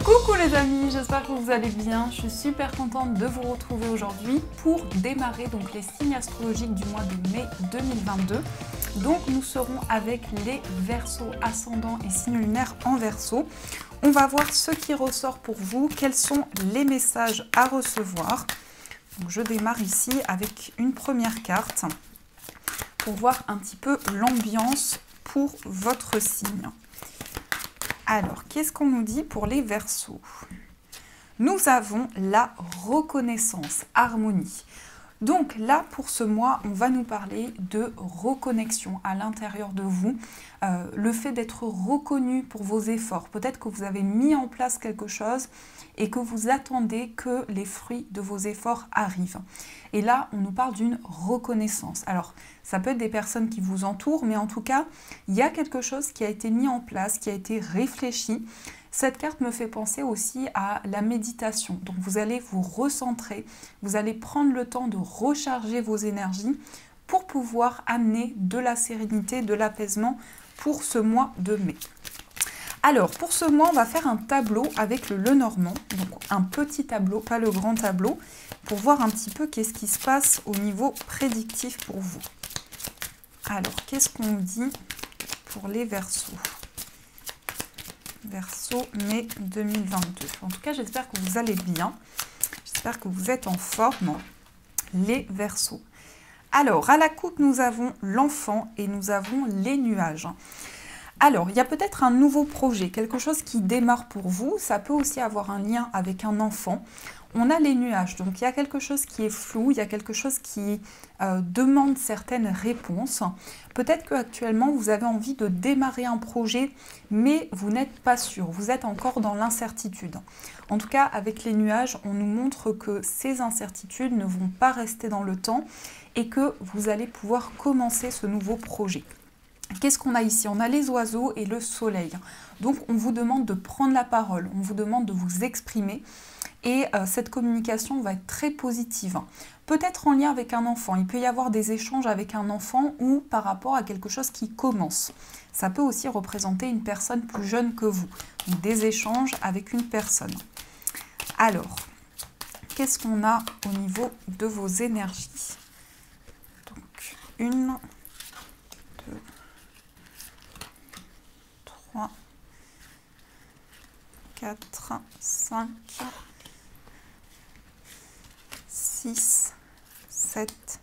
Coucou les amis, j'espère que vous allez bien. Je suis super contente de vous retrouver aujourd'hui pour démarrer donc les signes astrologiques du mois de mai 2022. Donc nous serons avec les Verseaux ascendants et signes lunaires en Verseau. On va voir ce qui ressort pour vous, quels sont les messages à recevoir. Donc, je démarre ici avec une première carte pour voir un petit peu l'ambiance pour votre signe. Alors, qu'est-ce qu'on nous dit pour les Verseaux? Nous avons la reconnaissance, harmonie. Donc là, pour ce mois, on va nous parler de reconnexion à l'intérieur de vous. Le fait d'être reconnu pour vos efforts. Peut-être que vous avez mis en place quelque chose et que vous attendez que les fruits de vos efforts arrivent. Et là, on nous parle d'une reconnaissance. Alors, ça peut être des personnes qui vous entourent, mais en tout cas, il y a quelque chose qui a été mis en place, qui a été réfléchi. Cette carte me fait penser aussi à la méditation. Donc vous allez vous recentrer, vous allez prendre le temps de recharger vos énergies pour pouvoir amener de la sérénité, de l'apaisement pour ce mois de mai. Alors pour ce mois, on va faire un tableau avec le Lenormand, donc un petit tableau, pas le grand tableau, pour voir un petit peu qu'est-ce qui se passe au niveau prédictif pour vous. Alors qu'est-ce qu'on dit pour les Verseaux ? Verseau mai 2022. En tout cas, j'espère que vous allez bien. J'espère que vous êtes en forme, les Verseaux. Alors, à la coupe, nous avons l'enfant et nous avons les nuages. Alors, il y a peut-être un nouveau projet, quelque chose qui démarre pour vous. Ça peut aussi avoir un lien avec un enfant. On a les nuages, donc il y a quelque chose qui est flou, il y a quelque chose qui demande certaines réponses. Peut-être qu'actuellement, vous avez envie de démarrer un projet, mais vous n'êtes pas sûr, vous êtes encore dans l'incertitude. En tout cas, avec les nuages, on nous montre que ces incertitudes ne vont pas rester dans le temps et que vous allez pouvoir commencer ce nouveau projet. Qu'est-ce qu'on a ici? On a les oiseaux et le soleil. Donc, on vous demande de prendre la parole, on vous demande de vous exprimer. Et cette communication va être très positive. Peut-être en lien avec un enfant. Il peut y avoir des échanges avec un enfant ou par rapport à quelque chose qui commence. Ça peut aussi représenter une personne plus jeune que vous. Donc, des échanges avec une personne. Alors, qu'est-ce qu'on a au niveau de vos énergies? Donc, 1, 2, 3, 4, 5... 6, 7,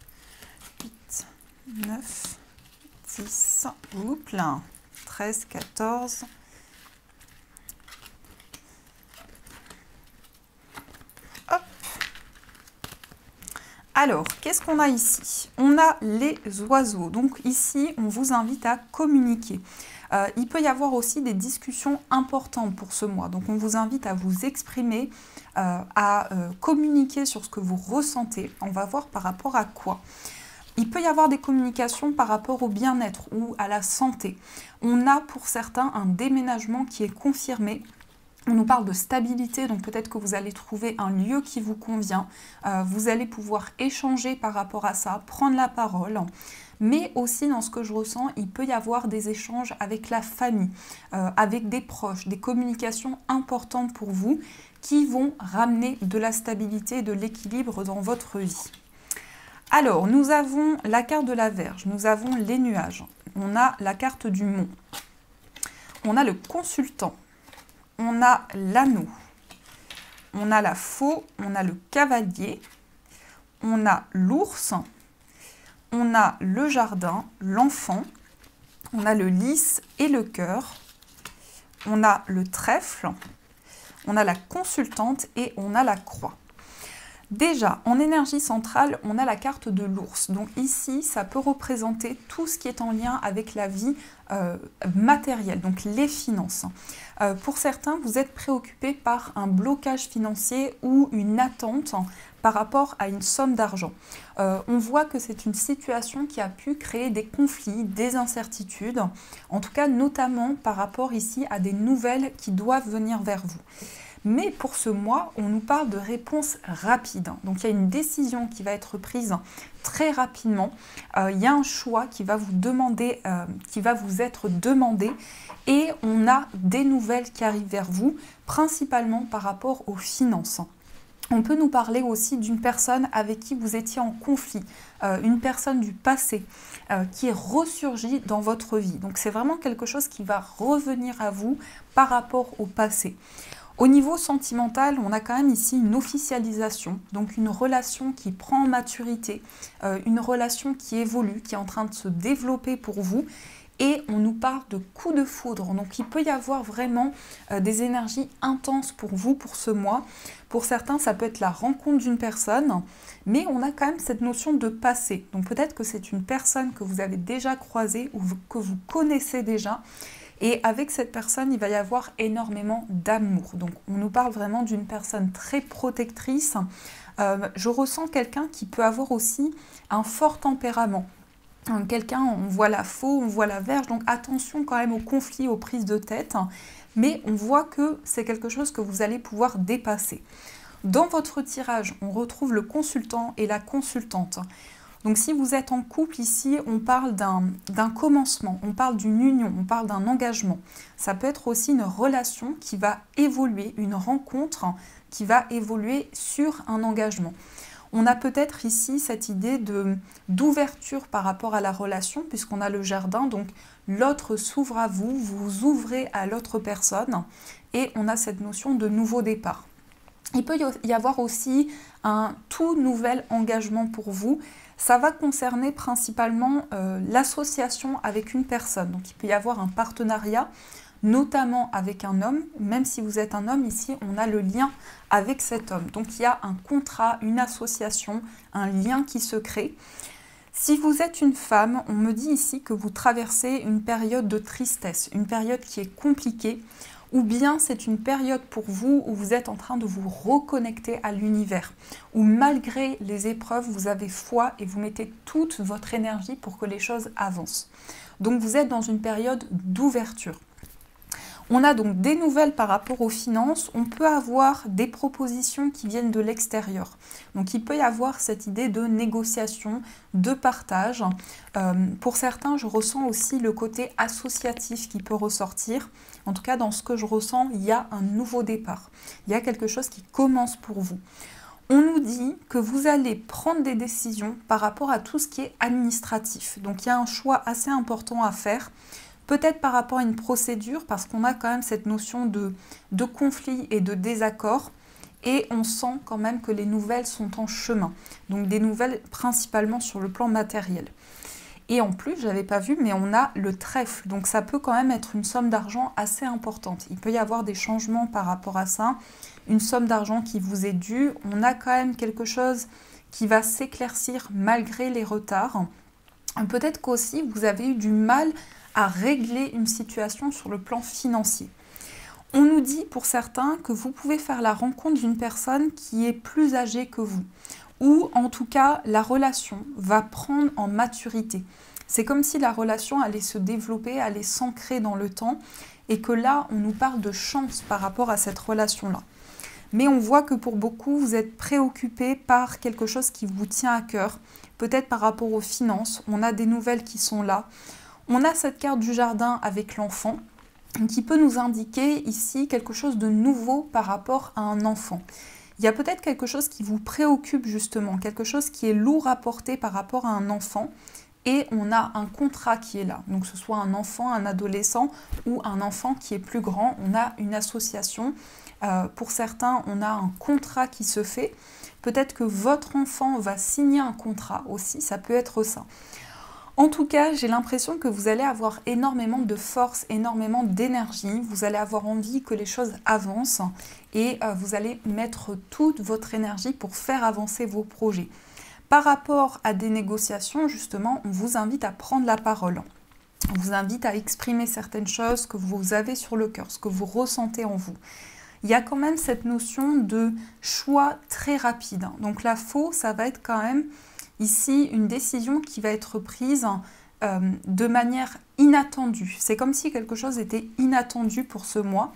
8, 9, 10, oups, 13, 14. Hop. Alors, qu'est-ce qu'on a ici? On a les oiseaux. Donc ici, on vous invite à communiquer. Il peut y avoir aussi des discussions importantes pour ce mois. Donc on vous invite à vous exprimer, à communiquer sur ce que vous ressentez. On va voir par rapport à quoi. Il peut y avoir des communications par rapport au bien-être ou à la santé. On a pour certains un déménagement qui est confirmé. On nous parle de stabilité, donc peut-être que vous allez trouver un lieu qui vous convient. Vous allez pouvoir échanger par rapport à ça, prendre la parole. Mais aussi dans ce que je ressens, il peut y avoir des échanges avec la famille, avec des proches, des communications importantes pour vous qui vont ramener de la stabilité et de l'équilibre dans votre vie. Alors, nous avons la carte de la Vierge, nous avons les nuages, on a la carte du Mont, on a le consultant, on a l'anneau, on a la faux, on a le cavalier, on a l'ours, on a le jardin, l'enfant, on a le lys et le cœur, on a le trèfle, on a la consultante et on a la croix. Déjà, en énergie centrale, on a la carte de l'ours. Donc ici, ça peut représenter tout ce qui est en lien avec la vie matérielle, donc les finances. Pour certains, vous êtes préoccupé par un blocage financier ou une attente par rapport à une somme d'argent. On voit que c'est une situation qui a pu créer des conflits, des incertitudes, en tout cas notamment par rapport ici à des nouvelles qui doivent venir vers vous. Mais pour ce mois, on nous parle de réponses rapides. Donc il y a une décision qui va être prise très rapidement. Il y a un choix qui va vous être demandé et on a des nouvelles qui arrivent vers vous, principalement par rapport aux finances. On peut nous parler aussi d'une personne avec qui vous étiez en conflit, une personne du passé qui est ressurgie dans votre vie. Donc c'est vraiment quelque chose qui va revenir à vous par rapport au passé. Au niveau sentimental, on a quand même ici une officialisation, donc une relation qui prend en maturité, une relation qui évolue, qui est en train de se développer pour vous. Et on nous parle de coup de foudre, donc il peut y avoir vraiment des énergies intenses pour vous pour ce mois. Pour certains, ça peut être la rencontre d'une personne, mais on a quand même cette notion de passé. Donc peut-être que c'est une personne que vous avez déjà croisée ou que vous connaissez déjà. Et avec cette personne, il va y avoir énormément d'amour. Donc on nous parle vraiment d'une personne très protectrice. Je ressens quelqu'un qui peut avoir aussi un fort tempérament. Quelqu'un, on voit la faux, on voit la verge, donc attention quand même aux conflits, aux prises de tête, mais on voit que c'est quelque chose que vous allez pouvoir dépasser. Dans votre tirage, on retrouve le consultant et la consultante. Donc si vous êtes en couple ici, on parle d'un commencement, on parle d'une union, on parle d'un engagement. Ça peut être aussi une relation qui va évoluer, une rencontre qui va évoluer sur un engagement. On a peut-être ici cette idée d'ouverture par rapport à la relation, puisqu'on a le jardin, donc l'autre s'ouvre à vous, vous ouvrez à l'autre personne, et on a cette notion de nouveau départ. Il peut y avoir aussi un tout nouvel engagement pour vous. Ça va concerner principalement l'association avec une personne. Donc il peut y avoir un partenariat, notamment avec un homme. Même si vous êtes un homme, ici, on a le lien avec cet homme. Donc il y a un contrat, une association, un lien qui se crée. Si vous êtes une femme, on me dit ici que vous traversez une période de tristesse, une période qui est compliquée, ou bien c'est une période pour vous où vous êtes en train de vous reconnecter à l'univers, où malgré les épreuves, vous avez foi et vous mettez toute votre énergie pour que les choses avancent. Donc vous êtes dans une période d'ouverture. On a donc des nouvelles par rapport aux finances, on peut avoir des propositions qui viennent de l'extérieur. Donc il peut y avoir cette idée de négociation, de partage. Pour certains, je ressens aussi le côté associatif qui peut ressortir. En tout cas, dans ce que je ressens, il y a un nouveau départ. Il y a quelque chose qui commence pour vous. On nous dit que vous allez prendre des décisions par rapport à tout ce qui est administratif. Donc il y a un choix assez important à faire. Peut-être par rapport à une procédure, parce qu'on a quand même cette notion de conflit et de désaccord, et on sent quand même que les nouvelles sont en chemin. Donc des nouvelles principalement sur le plan matériel. Et en plus, je n'avais pas vu, mais on a le trèfle, donc ça peut quand même être une somme d'argent assez importante. Il peut y avoir des changements par rapport à ça, une somme d'argent qui vous est due. On a quand même quelque chose qui va s'éclaircir malgré les retards. Peut-être qu'aussi vous avez eu du mal à régler une situation sur le plan financier. On nous dit pour certains que vous pouvez faire la rencontre d'une personne qui est plus âgée que vous, ou en tout cas la relation va prendre en maturité. C'est comme si la relation allait se développer, allait s'ancrer dans le temps, et que là on nous parle de chance par rapport à cette relation-là. Mais on voit que pour beaucoup, vous êtes préoccupés par quelque chose qui vous tient à cœur, peut-être par rapport aux finances. On a des nouvelles qui sont là. On a cette carte du jardin avec l'enfant qui peut nous indiquer ici quelque chose de nouveau par rapport à un enfant. Il y a peut-être quelque chose qui vous préoccupe justement, quelque chose qui est lourd à porter par rapport à un enfant, et on a un contrat qui est là. Donc que ce soit un enfant, un adolescent ou un enfant qui est plus grand, on a une association. Pour certains, on a un contrat qui se fait. Peut-être que votre enfant va signer un contrat aussi, ça peut être ça. En tout cas, j'ai l'impression que vous allez avoir énormément de force, énormément d'énergie. Vous allez avoir envie que les choses avancent et vous allez mettre toute votre énergie pour faire avancer vos projets. Par rapport à des négociations, justement, on vous invite à prendre la parole. On vous invite à exprimer certaines choses que vous avez sur le cœur, ce que vous ressentez en vous. Il y a quand même cette notion de choix très rapide. Donc la faux, ça va être quand même ici une décision qui va être prise de manière inattendue. C'est comme si quelque chose était inattendu pour ce mois.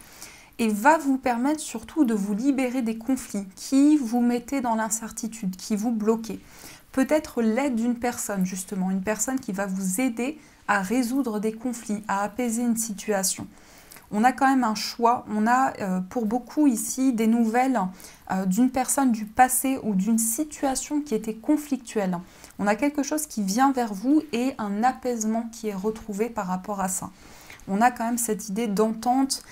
et va vous permettre surtout de vous libérer des conflits qui vous mettaient dans l'incertitude, qui vous bloquaient. Peut-être l'aide d'une personne, justement, une personne qui va vous aider à résoudre des conflits, à apaiser une situation. On a quand même un choix, on a pour beaucoup ici des nouvelles d'une personne du passé ou d'une situation qui était conflictuelle. On a quelque chose qui vient vers vous et un apaisement qui est retrouvé par rapport à ça. On a quand même cette idée d'entente,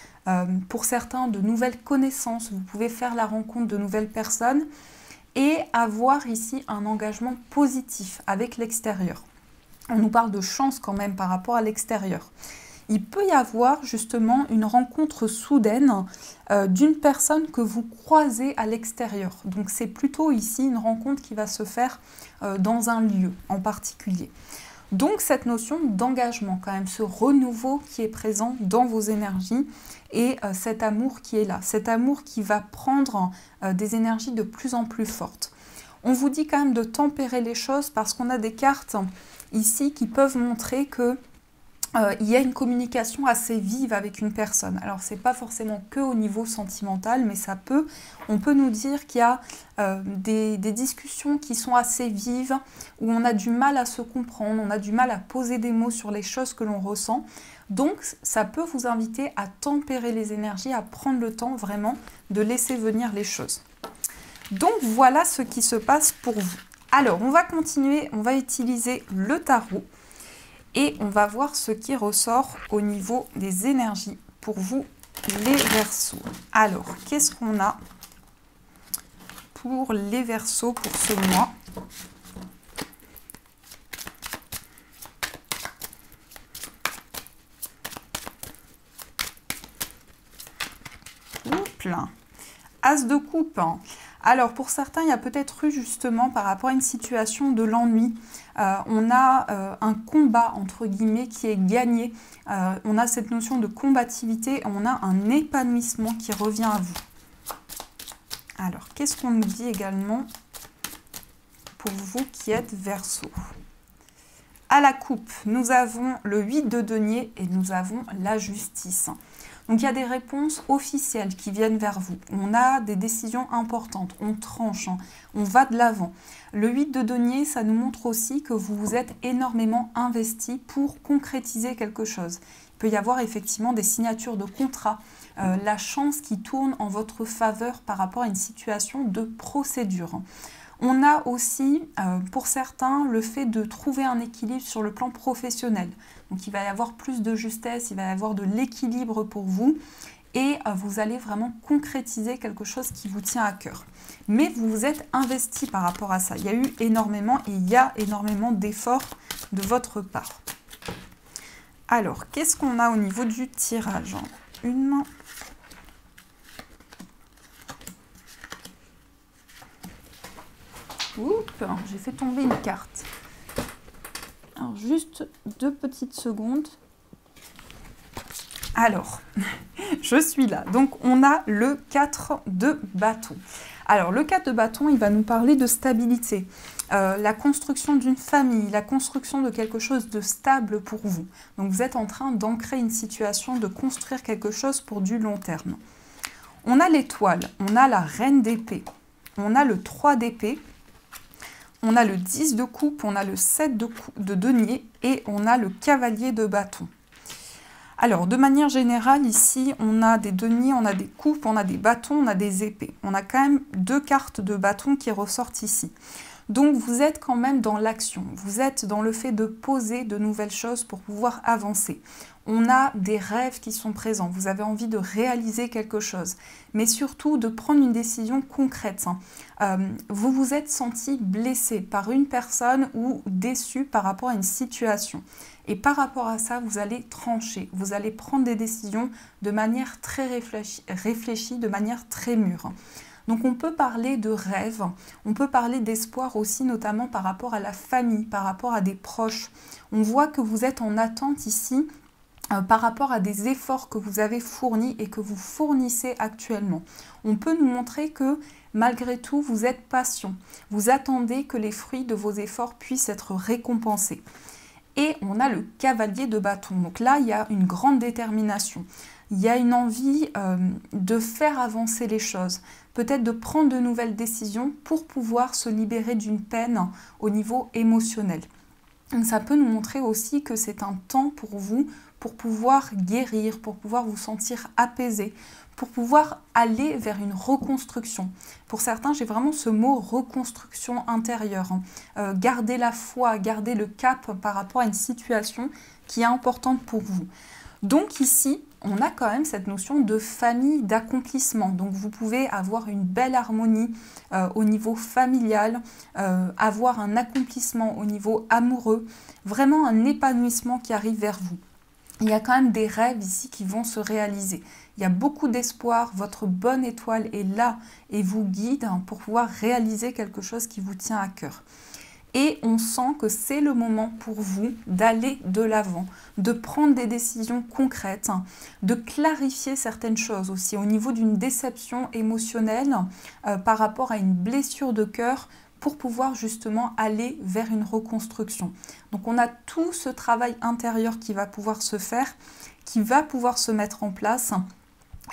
pour certains de nouvelles connaissances, vous pouvez faire la rencontre de nouvelles personnes et avoir ici un engagement positif avec l'extérieur. On nous parle de chance quand même par rapport à l'extérieur. Il peut y avoir justement une rencontre soudaine d'une personne que vous croisez à l'extérieur. Donc c'est plutôt ici une rencontre qui va se faire dans un lieu en particulier. Donc cette notion d'engagement quand même, ce renouveau qui est présent dans vos énergies et cet amour qui est là, cet amour qui va prendre des énergies de plus en plus fortes. On vous dit quand même de tempérer les choses parce qu'on a des cartes ici qui peuvent montrer que il y a une communication assez vive avec une personne. Alors, ce n'est pas forcément que au niveau sentimental, mais on peut nous dire qu'il y a des discussions qui sont assez vives, où on a du mal à se comprendre, on a du mal à poser des mots sur les choses que l'on ressent. Donc, ça peut vous inviter à tempérer les énergies, à prendre le temps vraiment de laisser venir les choses. Donc, voilà ce qui se passe pour vous. Alors, on va continuer, on va utiliser le tarot. Et on va voir ce qui ressort au niveau des énergies pour vous, les Verseaux. Alors, qu'est-ce qu'on a pour les Verseaux pour ce mois? Oups, As de coupe. Alors, pour certains, il y a peut-être eu justement par rapport à une situation de l'ennui. On a un combat, entre guillemets, qui est gagné. On a cette notion de combativité. On a un épanouissement qui revient à vous. Alors, qu'est-ce qu'on nous dit également pour vous qui êtes Verseau? À la coupe, nous avons le 8 de denier et nous avons la justice. Donc il y a des réponses officielles qui viennent vers vous. On a des décisions importantes, on tranche, on va de l'avant. Le 8 de denier, ça nous montre aussi que vous vous êtes énormément investi pour concrétiser quelque chose. Il peut y avoir effectivement des signatures de contrats, la chance qui tourne en votre faveur par rapport à une situation de procédure. On a aussi, pour certains, le fait de trouver un équilibre sur le plan professionnel. Donc il va y avoir plus de justesse, il va y avoir de l'équilibre pour vous et vous allez vraiment concrétiser quelque chose qui vous tient à cœur. Mais vous vous êtes investi par rapport à ça. Il y a eu énormément et il y a énormément d'efforts de votre part. Alors, qu'est-ce qu'on a au niveau du tirage? Une main. Oups, j'ai fait tomber une carte. Alors, juste 2 petites secondes. Alors, je suis là. Donc, on a le 4 de bâton. Alors, le 4 de bâton, il va nous parler de stabilité. La construction d'une famille, la construction de quelque chose de stable pour vous. Donc, vous êtes en train d'ancrer une situation, de construire quelque chose pour du long terme. On a l'étoile, on a la reine d'épée, on a le 3 d'épée, on a le 10 de coupe, on a le 7 de denier et on a le cavalier de bâton. Alors, de manière générale, ici, on a des deniers, on a des coupes, on a des bâtons, on a des épées. On a quand même 2 cartes de bâton qui ressortent ici. Donc, vous êtes quand même dans l'action. Vous êtes dans le fait de poser de nouvelles choses pour pouvoir avancer. On a des rêves qui sont présents. Vous avez envie de réaliser quelque chose. Mais surtout, de prendre une décision concrète. Vous vous êtes senti blessé par une personne ou déçu par rapport à une situation. Et par rapport à ça, vous allez trancher. Vous allez prendre des décisions de manière très réfléchie, de manière très mûre. Donc on peut parler de rêve, on peut parler d'espoir aussi, notamment par rapport à la famille, par rapport à des proches. On voit que vous êtes en attente ici par rapport à des efforts que vous avez fournis et que vous fournissez actuellement. On peut nous montrer que malgré tout, vous êtes patient. Vous attendez que les fruits de vos efforts puissent être récompensés. Et on a le cavalier de bâton. Donc là, il y a une grande détermination. Il y a une envie de faire avancer les choses, peut-être de prendre de nouvelles décisions pour pouvoir se libérer d'une peine au niveau émotionnel. Ça peut nous montrer aussi que c'est un temps pour vous pour pouvoir guérir, pour pouvoir vous sentir apaisé, pour pouvoir aller vers une reconstruction. Pour certains, j'ai vraiment ce mot reconstruction intérieure. Garder la foi, garder le cap par rapport à une situation qui est importante pour vous. Donc ici, on a quand même cette notion de famille, d'accomplissement. Donc vous pouvez avoir une belle harmonie au niveau familial, avoir un accomplissement au niveau amoureux, vraiment un épanouissement qui arrive vers vous. Il y a quand même des rêves ici qui vont se réaliser. Il y a beaucoup d'espoir, votre bonne étoile est là et vous guide pour pouvoir réaliser quelque chose qui vous tient à cœur. Et on sent que c'est le moment pour vous d'aller de l'avant, de prendre des décisions concrètes, de clarifier certaines choses aussi au niveau d'une déception émotionnelle par rapport à une blessure de cœur pour pouvoir justement aller vers une reconstruction. Donc on a tout ce travail intérieur qui va pouvoir se faire, qui va pouvoir se mettre en place.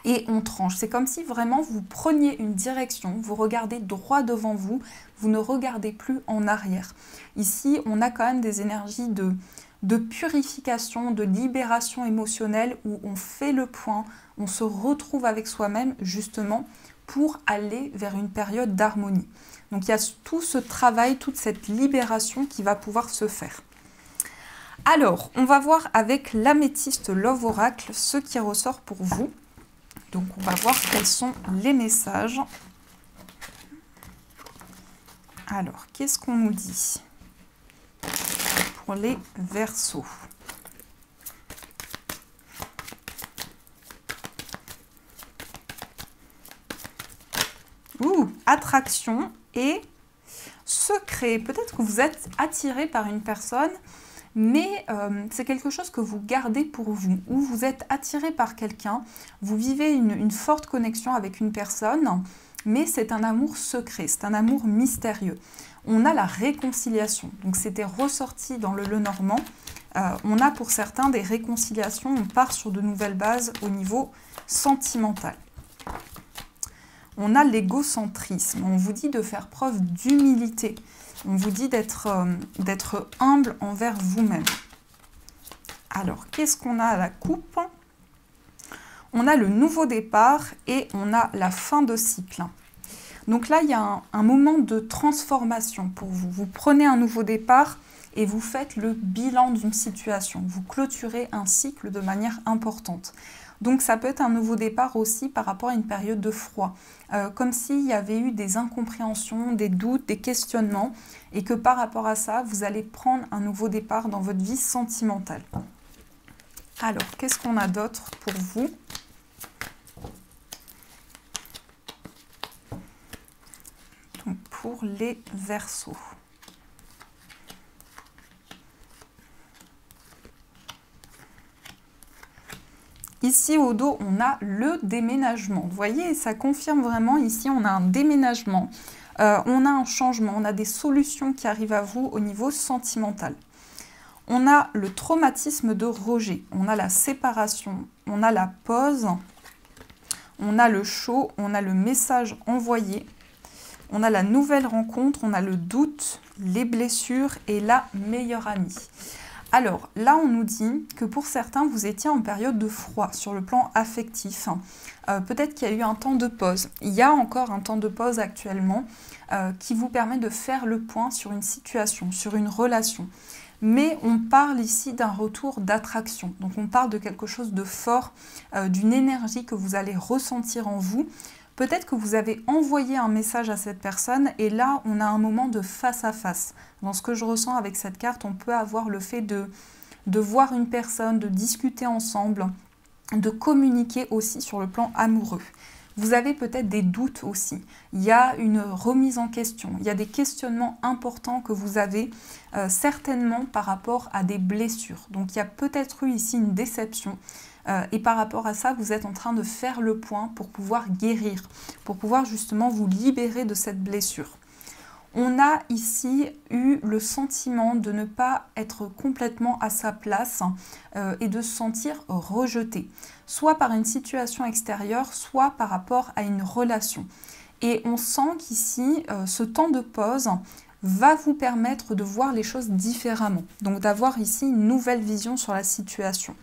Et on tranche. C'est comme si vraiment vous preniez une direction, vous regardez droit devant vous, vous ne regardez plus en arrière. Ici, on a quand même des énergies de purification, de libération émotionnelle où on fait le point, on se retrouve avec soi-même justement pour aller vers une période d'harmonie. Donc il y a tout ce travail, toute cette libération qui va pouvoir se faire. Alors, on va voir avec l'améthyste Love Oracle ce qui ressort pour vous. Donc on va voir quels sont les messages. Alors, qu'est-ce qu'on nous dit pour les Verseaux? Attraction et secret. Peut-être que vous êtes attiré par une personne, mais c'est quelque chose que vous gardez pour vous, ou vous êtes attiré par quelqu'un, vous vivez une forte connexion avec une personne, mais c'est un amour secret, c'est un amour mystérieux. On a la réconciliation, donc c'était ressorti dans le Lenormand. On a pour certains des réconciliations, on part sur de nouvelles bases au niveau sentimental. On a l'égocentrisme, on vous dit de faire preuve d'humilité. On vous dit d'être humble envers vous-même. Alors, qu'est-ce qu'on a à la coupe? On a le nouveau départ et on a la fin de cycle. Donc là, il y a un moment de transformation pour vous. Vous prenez un nouveau départ et vous faites le bilan d'une situation. Vous clôturez un cycle de manière importante. Donc ça peut être un nouveau départ aussi par rapport à une période de froid, comme s'il y avait eu des incompréhensions, des doutes, des questionnements, et que par rapport à ça, vous allez prendre un nouveau départ dans votre vie sentimentale. Alors, qu'est-ce qu'on a d'autre pour vous? Donc, pour les Verseaux. Ici, au dos, on a le déménagement. Vous voyez, ça confirme vraiment, ici, on a un déménagement, on a un changement, on a des solutions qui arrivent à vous au niveau sentimental. On a le traumatisme de rejet, on a la séparation, on a la pause, on a le chaud, on a le message envoyé, on a la nouvelle rencontre, on a le doute, les blessures et la meilleure amie. Alors là, on nous dit que pour certains, vous étiez en période de froid sur le plan affectif. Peut-être qu'il y a eu un temps de pause. Il y a encore un temps de pause actuellement qui vous permet de faire le point sur une situation, sur une relation. Mais on parle ici d'un retour d'attraction. Donc on parle de quelque chose de fort, d'une énergie que vous allez ressentir en vous. Peut-être que vous avez envoyé un message à cette personne et là, on a un moment de face à face. Dans ce que je ressens avec cette carte, on peut avoir le fait de voir une personne, de discuter ensemble, de communiquer aussi sur le plan amoureux. Vous avez peut-être des doutes aussi. Il y a une remise en question. Il y a des questionnements importants que vous avez certainement par rapport à des blessures. Donc il y a peut-être eu ici une déception. Et par rapport à ça, vous êtes en train de faire le point pour pouvoir guérir, pour pouvoir justement vous libérer de cette blessure. On a ici eu le sentiment de ne pas être complètement à sa place et de se sentir rejeté, soit par une situation extérieure, soit par rapport à une relation. Et on sent qu'ici, ce temps de pause va vous permettre de voir les choses différemment, donc d'avoir ici une nouvelle vision sur la situation.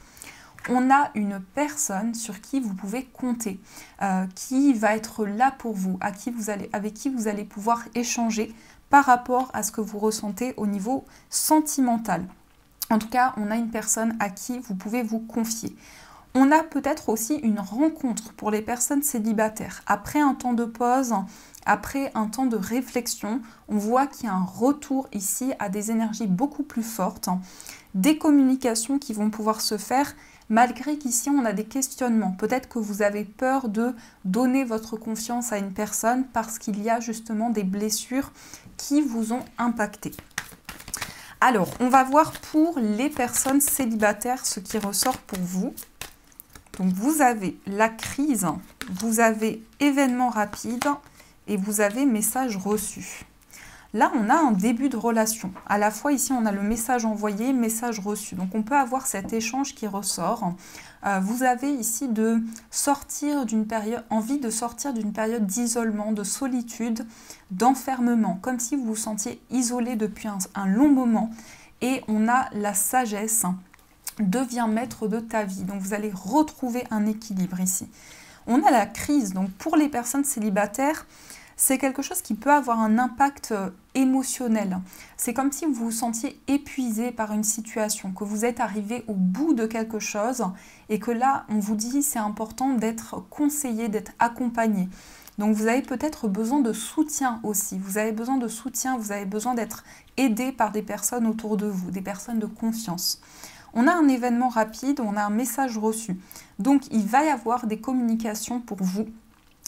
On a une personne sur qui vous pouvez compter, qui va être là pour vous, avec qui vous allez pouvoir échanger par rapport à ce que vous ressentez au niveau sentimental. En tout cas, on a une personne à qui vous pouvez vous confier. On a peut-être aussi une rencontre pour les personnes célibataires. Après un temps de pause, après un temps de réflexion, on voit qu'il y a un retour ici à des énergies beaucoup plus fortes, des communications qui vont pouvoir se faire, malgré qu'ici on a des questionnements. Peut-être que vous avez peur de donner votre confiance à une personne parce qu'il y a justement des blessures qui vous ont impacté. Alors, on va voir pour les personnes célibataires ce qui ressort pour vous. Donc, vous avez la crise, vous avez événement rapide et vous avez message reçu. Là, on a un début de relation. À la fois, ici, on a le message envoyé, message reçu. Donc, on peut avoir cet échange qui ressort. Vous avez ici envie de sortir d'une période d'isolement, de solitude, d'enfermement, comme si vous vous sentiez isolé depuis un long moment. Et on a la sagesse, devient maître de ta vie. Donc, vous allez retrouver un équilibre ici. On a la crise. Donc, pour les personnes célibataires, c'est quelque chose qui peut avoir un impact émotionnel. C'est comme si vous vous sentiez épuisé par une situation, que vous êtes arrivé au bout de quelque chose et que là, on vous dit c'est important d'être conseillé, d'être accompagné. Donc vous avez peut-être besoin de soutien aussi. Vous avez besoin de soutien, vous avez besoin d'être aidé par des personnes autour de vous, des personnes de confiance. On a un événement rapide, on a un message reçu. Donc il va y avoir des communications pour vous.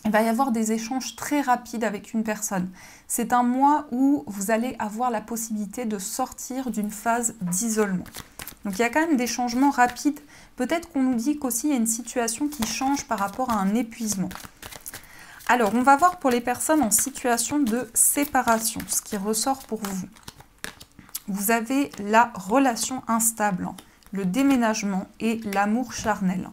Il va y avoir des échanges très rapides avec une personne. C'est un mois où vous allez avoir la possibilité de sortir d'une phase d'isolement. Donc il y a quand même des changements rapides. Peut-être qu'on nous dit qu'aussi il y a une situation qui change par rapport à un épuisement. Alors, on va voir pour les personnes en situation de séparation, ce qui ressort pour vous. Vous avez la relation instable, le déménagement et l'amour charnel.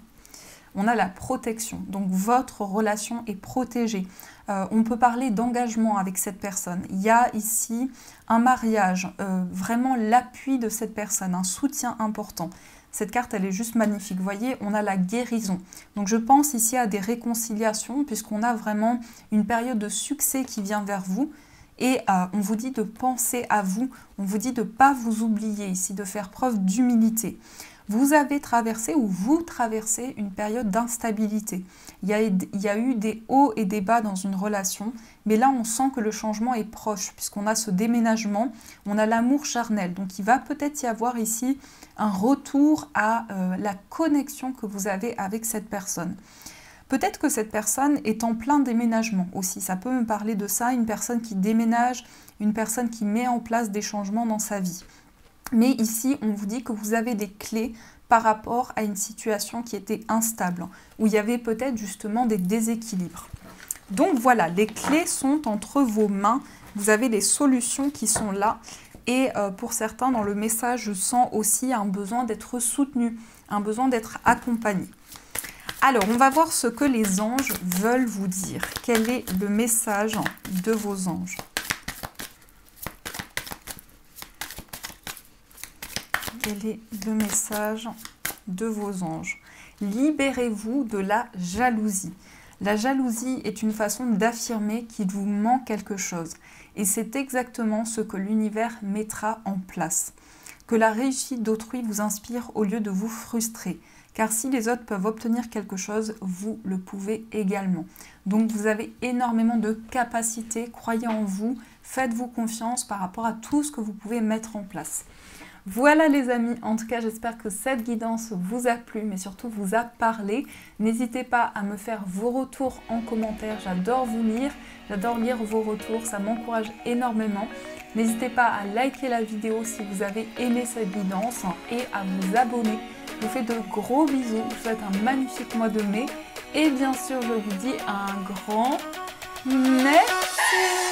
On a la protection, donc votre relation est protégée. On peut parler d'engagement avec cette personne. Il y a ici un mariage, vraiment l'appui de cette personne, un soutien important. Cette carte, elle est juste magnifique. Vous voyez, on a la guérison. Donc je pense ici à des réconciliations puisqu'on a vraiment une période de succès qui vient vers vous. Et on vous dit de penser à vous, on vous dit de ne pas vous oublier ici, de faire preuve d'humilité. Vous avez traversé ou vous traversez une période d'instabilité. Il y a eu des hauts et des bas dans une relation, mais là on sent que le changement est proche puisqu'on a ce déménagement, on a l'amour charnel. Donc il va peut-être y avoir ici un retour à la connexion que vous avez avec cette personne. Peut-être que cette personne est en plein déménagement aussi, ça peut me parler de ça, une personne qui déménage, une personne qui met en place des changements dans sa vie. Mais ici, on vous dit que vous avez des clés par rapport à une situation qui était instable, où il y avait peut-être justement des déséquilibres. Donc voilà, les clés sont entre vos mains, vous avez les solutions qui sont là. Et pour certains, dans le message, je sens aussi un besoin d'être soutenu, un besoin d'être accompagné. Alors, on va voir ce que les anges veulent vous dire. Quel est le message de vos anges ? Quel est le message de vos anges? Libérez-vous de la jalousie. La jalousie est une façon d'affirmer qu'il vous manque quelque chose. Et c'est exactement ce que l'univers mettra en place. Que la réussite d'autrui vous inspire au lieu de vous frustrer. Car si les autres peuvent obtenir quelque chose, vous le pouvez également. Donc vous avez énormément de capacités, croyez en vous, faites-vous confiance par rapport à tout ce que vous pouvez mettre en place. Voilà les amis, en tout cas j'espère que cette guidance vous a plu, mais surtout vous a parlé. N'hésitez pas à me faire vos retours en commentaire, j'adore vous lire, j'adore lire vos retours, ça m'encourage énormément. N'hésitez pas à liker la vidéo si vous avez aimé cette guidance et à vous abonner. Je vous fais de gros bisous, je vous souhaite un magnifique mois de mai et bien sûr je vous dis un grand merci.